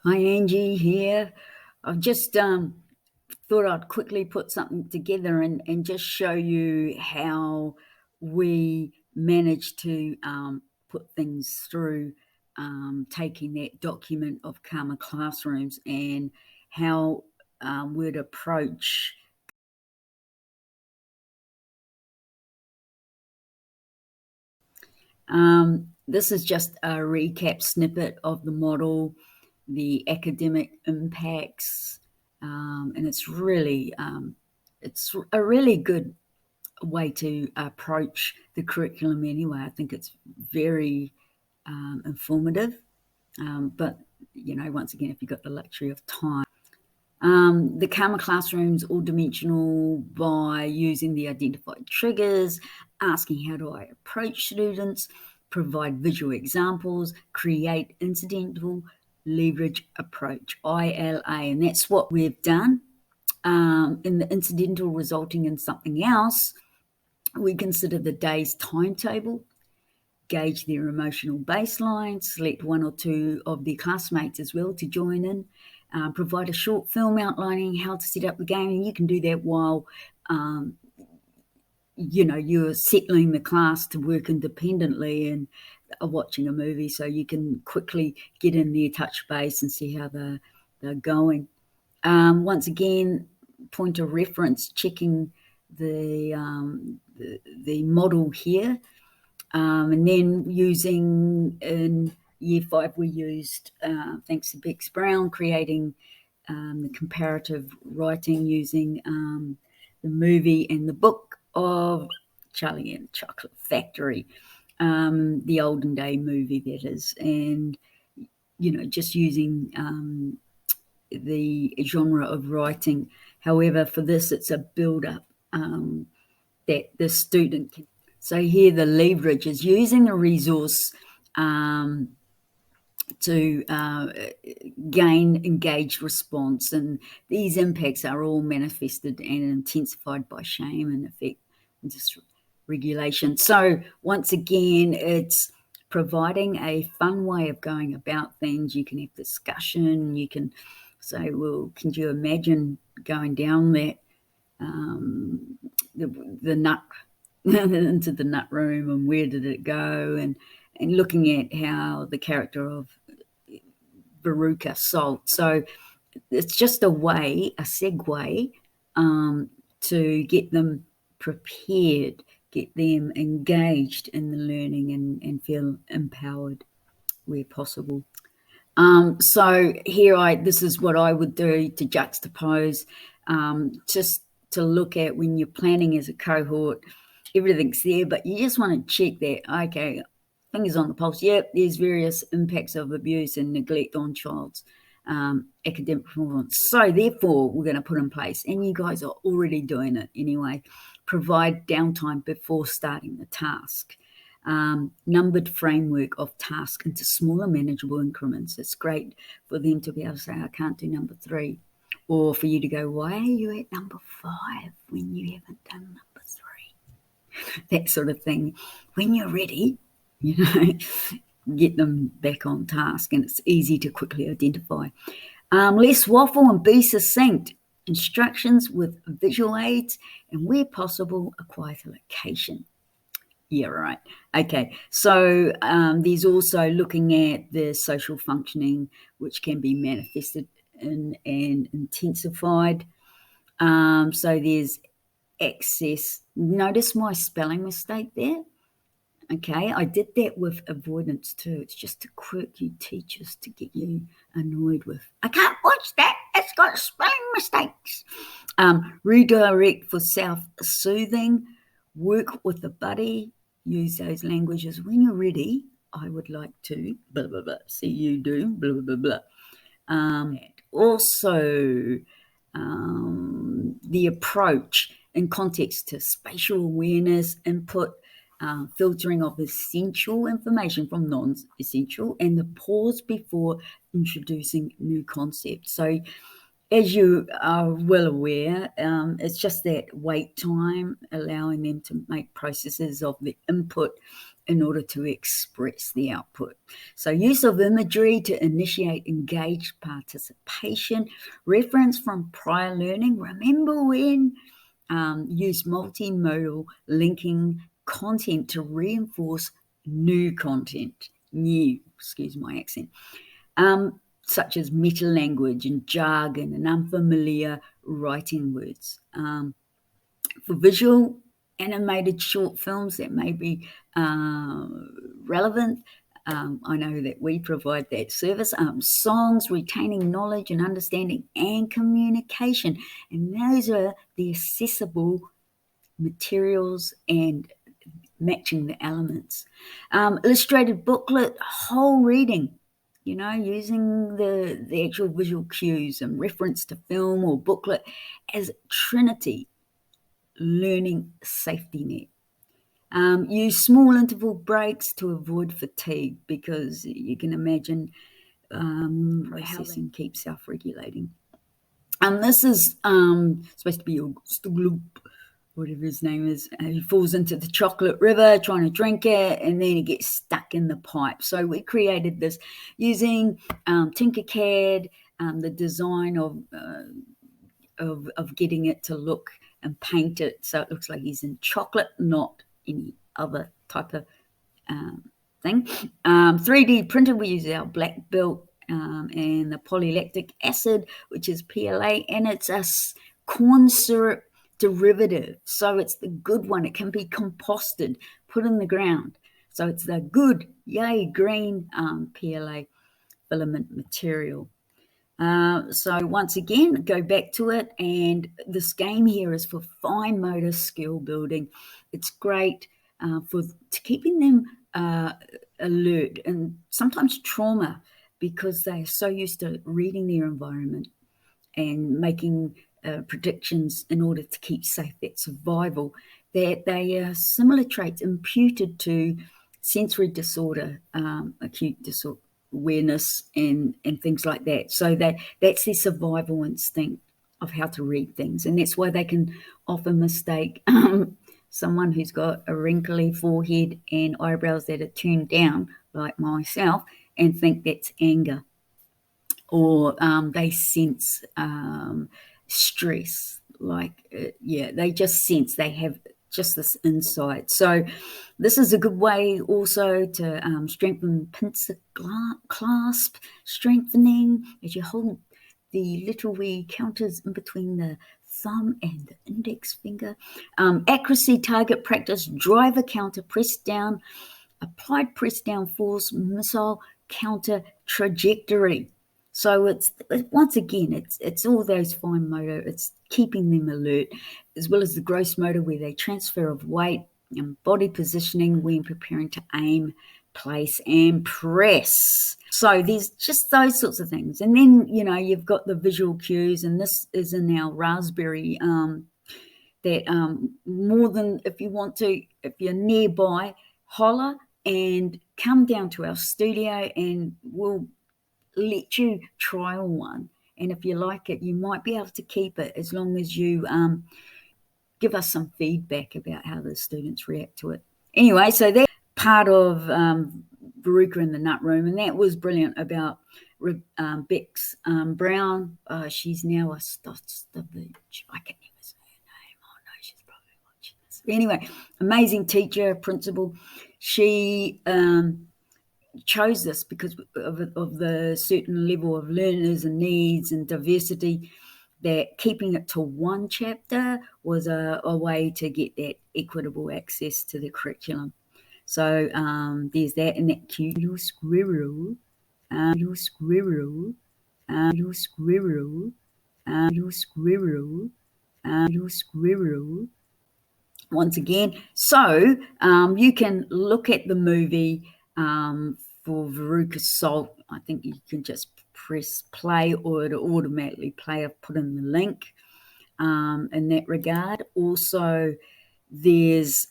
Hi, Angie here. I've just thought I'd quickly put something together and just show you how we manage to put things through taking that document of Karma Classrooms and how we'd approach. This is just a recap snippet of the model, the academic impacts, and it's a really good way to approach the curriculum anyway. I think it's very informative, but once again, if you've got the luxury of time. The Karma Classroom's all-dimensional by using the identified triggers, asking how do I approach students, provide visual examples, create incidental leverage approach, ILA, and that's what we've done. In the incidental resulting in something else, we consider the day's timetable, gauge their emotional baseline, select one or two of their classmates as well to join in, provide a short film outlining how to set up the game, and you can do that while you're settling the class to work independently and watching a movie, so you can quickly get in there, touch base, and see how they're going. Once again, point of reference, checking the model here. And then using in year 5, we used, thanks to Bex Brown, creating the comparative writing using the movie and the book of Charlie and the Chocolate Factory, the olden day movie that is, and just using the genre of writing. However, for this, it's a build-up that the student can. So here the leverage is using the resource to gain engaged response, and these impacts are all manifested and intensified by shame and affect dysregulation. So once again, it's providing a fun way of going about things. You can have discussion. You can say, well, can you imagine going down that the nut into the nut room, and where did it go, and looking at how the character of Veruca Salt. So it's just a segue to get them prepared, get them engaged in the learning and feel empowered where possible. So here this is what I would do to juxtapose, just to look at when you're planning as a cohort, everything's there, but you just want to check that, okay, fingers on the pulse, yep, there's various impacts of abuse and neglect on child's academic performance. So therefore, we're going to put in place, and you guys are already doing it anyway, provide downtime before starting the task. Numbered framework of tasks into smaller manageable increments. It's great for them to be able to say, I can't do number 3. Or for you to go, why are you at number 5 when you haven't done number 3? That sort of thing. When you're ready, get them back on task, and it's easy to quickly identify. Less waffle and be succinct. Instructions with visual aids, and where possible, a quieter location. Yeah, right. Okay. So there's also looking at the social functioning, which can be manifested and intensified. So there's access. Notice my spelling mistake there. Okay, I did that with avoidance too. It's just a quirk you teachers to get you annoyed with. I can't watch that. It's got spelling mistakes. Redirect for self-soothing. Work with a buddy. Use those languages. When you're ready, I would like to blah, blah, blah. See you do blah, blah, blah, blah. Also, the approach in context to spatial awareness, input, filtering of essential information from non-essential, and the pause before introducing new concepts. So as you are well aware, it's just that wait time, allowing them to make processes of the input in order to express the output. So use of imagery to initiate engaged participation, reference from prior learning. Remember when use multimodal linking content to reinforce new content, excuse my accent, such as meta language and jargon and unfamiliar writing words. For visual animated short films that may be relevant, I know that we provide that service. Songs, retaining knowledge and understanding, and communication. And those are the accessible materials and matching the elements. Illustrated booklet, whole reading, using the actual visual cues and reference to film or booklet as Trinity learning safety net. Use small interval breaks to avoid fatigue, because you can imagine processing keeps self-regulating. This is supposed to be Stugloop, whatever his name is. He falls into the chocolate river trying to drink it, and then he gets stuck in the pipe. So we created this using Tinkercad, the design of getting it to look and paint it so it looks like he's in chocolate, not any other type of thing. 3D printed, we use our black belt and the polylactic acid, which is PLA, and it's a corn syrup derivative. So it's the good one. It can be composted, put in the ground. So it's the good, yay, green PLA filament material. So once again, go back to it, and this game here is for fine motor skill building. It's great for keeping them alert, and sometimes trauma, because they're so used to reading their environment and making predictions in order to keep safe, that survival, that they are similar traits imputed to sensory disorder, acute disorder, awareness, and things like that. So that's their survival instinct of how to read things, and that's why they can often mistake someone who's got a wrinkly forehead and eyebrows that are tuned down, like myself, and think that's anger, or they sense stress, they just sense, they have just this insight. So this is a good way also to strengthen pincer clasp strengthening, as you hold the little wee counters in between the thumb and the index finger. Accuracy target practice, driver counter, press down, applied press down force, missile counter trajectory. So it's once again, it's all those fine motor, it's keeping them alert, as well as the gross motor, where they transfer of weight and body positioning when preparing to aim, place, and press. So there's just those sorts of things. And then, you've got the visual cues, and this is in our Raspberry, that more than, if you're nearby, holler and come down to our studio, and we'll let you trial one. And if you like it, you might be able to keep it, as long as you give us some feedback about how the students react to it. Anyway, so that's part of Veruca in the Nut Room, and that was brilliant about Bex Brown. She's now a Stovich. I can't even say her name. Oh no, she's probably watching this. Anyway, amazing teacher, principal. She chose this because of the certain level of learners and needs and diversity, that keeping it to one chapter was a way to get that equitable access to the curriculum. So there's that, and that cute little squirrel, little squirrel, little squirrel, little squirrel, little squirrel. Once again, so you can look at the movie for Veruca Salt. I think you can just press play, or it'll automatically play. I've put in the link in that regard. Also, there's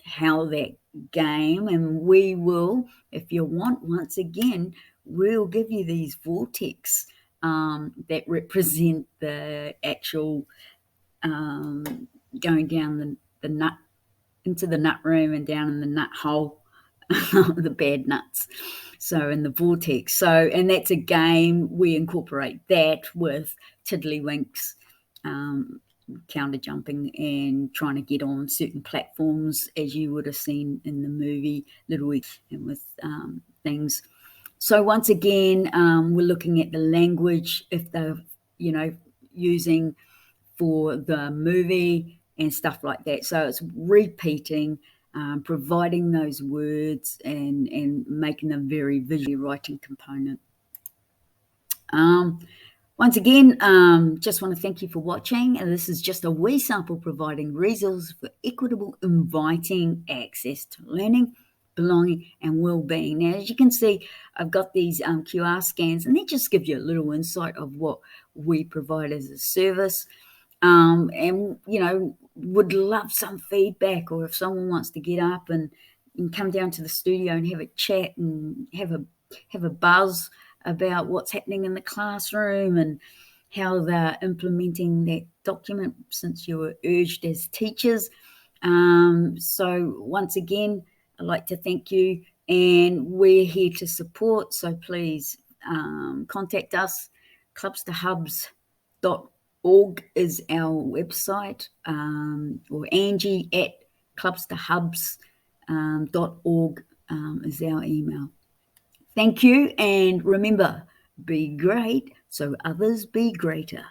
how that game, and we will, if you want, once again, we'll give you these vortex that represent the actual going down the nut into the nut room and down in the nut hole, the bad nuts. So in the vortex. So, and that's a game, we incorporate that with tiddlywinks, counter jumping and trying to get on certain platforms, as you would have seen in the movie Little Wig, and with things. So once again, we're looking at the language, if they're, using for the movie and stuff like that. So it's repeating, providing those words and making them very visually writing component. Once again, just want to thank you for watching. And this is just a wee sample providing resources for equitable, inviting access to learning, belonging, and well-being. Now, as you can see, I've got these QR scans, and they just give you a little insight of what we provide as a service. And, would love some feedback, or if someone wants to get up and come down to the studio and have a chat and have a buzz about what's happening in the classroom and how they're implementing that document, since you were urged as teachers. So once again, I'd like to thank you, and we're here to support. So please contact us. clubstohubs.org is our website, or Angie at clubstohubs.org is our email. Thank you, and remember, be great so others be greater.